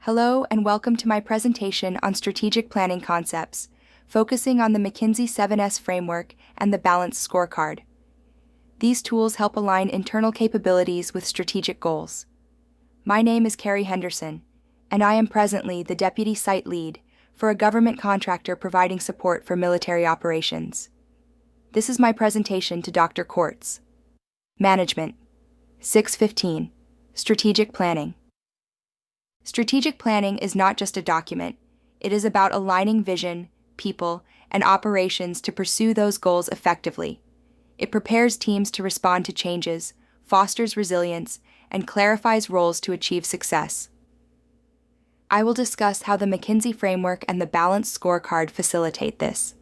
Hello and welcome to my presentation on strategic planning concepts, focusing on the McKinsey 7S framework and the balanced scorecard. These tools help align internal capabilities with strategic goals. My name is Henderson, and I am presently the Deputy Site Lead for a government contractor providing support for military operations. This is my presentation to Dr. Quartz. Management. 615. Strategic planning. Strategic planning is not just a document. It is about aligning vision, people, and operations to pursue those goals effectively. It prepares teams to respond to changes, fosters resilience, and clarifies roles to achieve success. I will discuss how the McKinsey framework and the balanced scorecard facilitate this.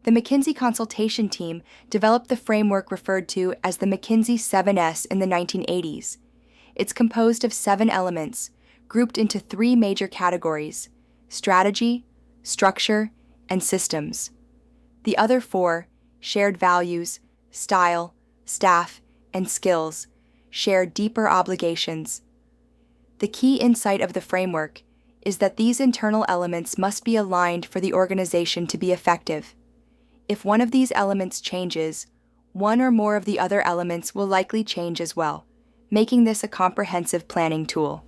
The McKinsey consultation team developed the framework referred to as the McKinsey 7S in the 1980s. It's composed of 7 elements, grouped into 3 major categories: strategy, structure, and systems. The other 4, shared values, style, staff, and skills, share deeper obligations. The key insight of the framework is that these internal elements must be aligned for the organization to be effective. If one of these elements changes, one or more of the other elements will likely change as well, making this a comprehensive planning tool.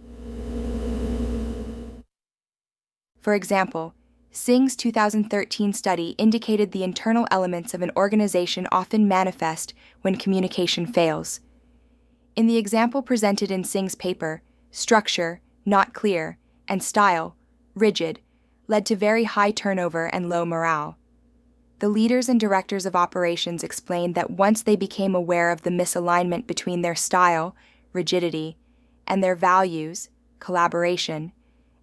For example, Singh's 2013 study indicated the internal elements of an organization often manifest when communication fails. In the example presented in Singh's paper, structure, not clear, and style, rigid, led to very high turnover and low morale. The leaders and directors of operations explained that once they became aware of the misalignment between their style, rigidity, and their values, collaboration,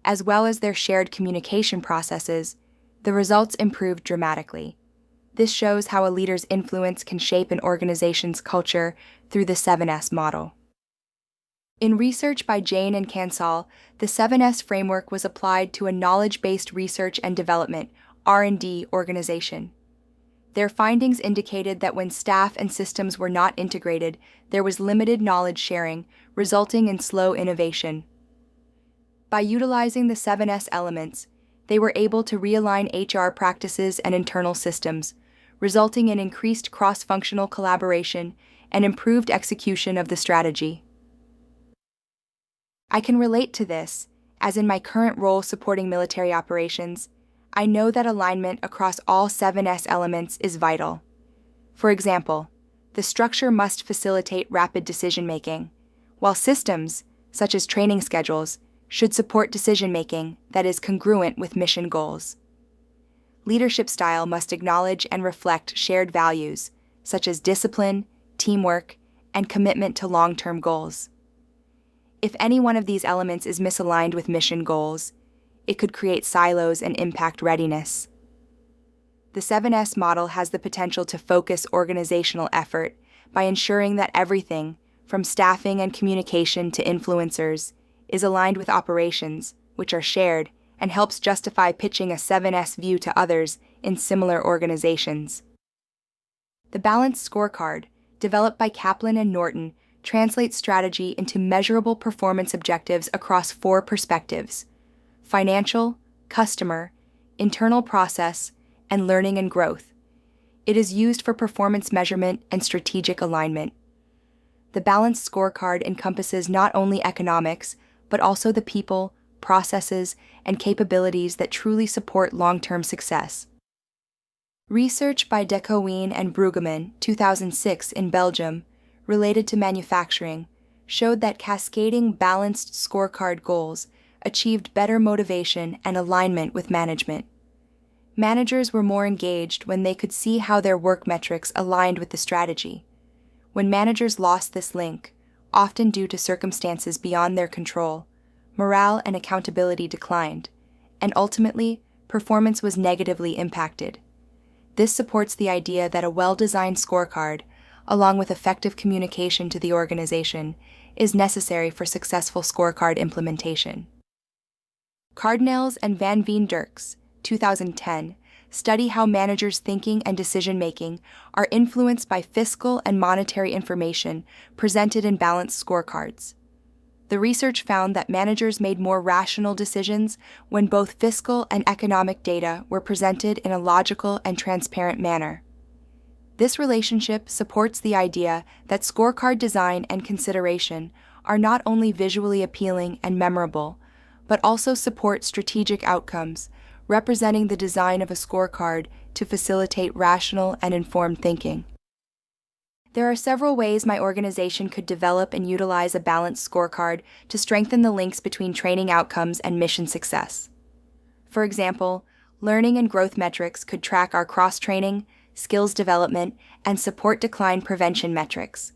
as well as their shared communication processes, the results improved dramatically. This shows how a leader's influence can shape an organization's culture through the 7S model. In research by Jain and Kansal, the 7S framework was applied to a knowledge-based research and development (R&D) organization. Their findings indicated that when staff and systems were not integrated, there was limited knowledge sharing, resulting in slow innovation. By utilizing the 7S elements, they were able to realign HR practices and internal systems, resulting in increased cross-functional collaboration and improved execution of the strategy. I can relate to this, as in my current role supporting military operations, I know that alignment across all 7S elements is vital. For example, the structure must facilitate rapid decision-making, while systems, such as training schedules, should support decision-making that is congruent with mission goals. Leadership style must acknowledge and reflect shared values, such as discipline, teamwork, and commitment to long-term goals. If any one of these elements is misaligned with mission goals, it could create silos and impact readiness. The 7S model has the potential to focus organizational effort by ensuring that everything, from staffing and communication to influencers, is aligned with operations, which are shared, and helps justify pitching a 7S view to others in similar organizations. The balanced scorecard, developed by Kaplan and Norton, translates strategy into measurable performance objectives across 4 perspectives: financial, customer, internal process, and learning and growth. It is used for performance measurement and strategic alignment. The balanced scorecard encompasses not only economics, but also the people, processes, and capabilities that truly support long-term success. Research by De Cooijn and Brueggemann, 2006 in Belgium, related to manufacturing, showed that cascading balanced scorecard goals achieved better motivation and alignment with management. Managers were more engaged when they could see how their work metrics aligned with the strategy. When managers lost this link, often due to circumstances beyond their control, morale and accountability declined, and ultimately, performance was negatively impacted. This supports the idea that a well-designed scorecard, along with effective communication to the organization, is necessary for successful scorecard implementation. Cardinals and Van Veen Dirks, 2010, study how managers' thinking and decision-making are influenced by fiscal and monetary information presented in balanced scorecards. The research found that managers made more rational decisions when both fiscal and economic data were presented in a logical and transparent manner. This relationship supports the idea that scorecard design and consideration are not only visually appealing and memorable, but also support strategic outcomes, representing the design of a scorecard to facilitate rational and informed thinking. There are several ways my organization could develop and utilize a balanced scorecard to strengthen the links between training outcomes and mission success. For example, learning and growth metrics could track our cross-training, skills development, and support decline prevention metrics.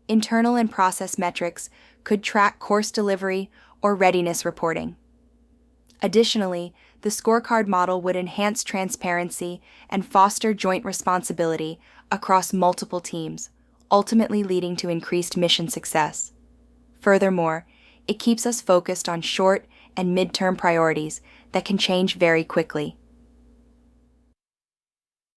Internal and process metrics could track course delivery or readiness reporting. Additionally, the scorecard model would enhance transparency and foster joint responsibility across multiple teams, ultimately leading to increased mission success. Furthermore, it keeps us focused on short and mid-term priorities that can change very quickly.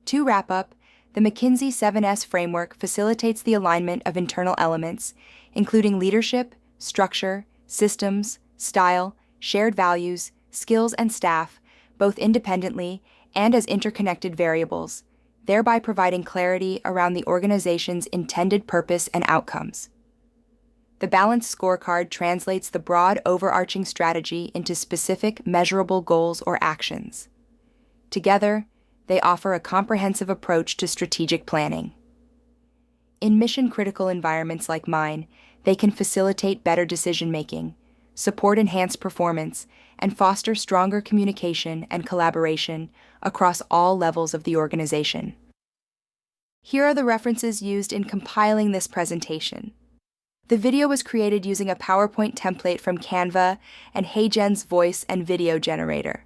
To wrap up, the McKinsey 7S framework facilitates the alignment of internal elements, including leadership, structure, systems, style, shared values, skills, and staff, both independently and as interconnected variables, thereby providing clarity around the organization's intended purpose and outcomes. The balanced scorecard translates the broad overarching strategy into specific measurable goals or actions. Together, they offer a comprehensive approach to strategic planning. In mission-critical environments like mine, they can facilitate better decision-making, support enhanced performance, and foster stronger communication and collaboration across all levels of the organization. Here are the references used in compiling this presentation. The video was created using a PowerPoint template from Canva and HeyGen's voice and video generator.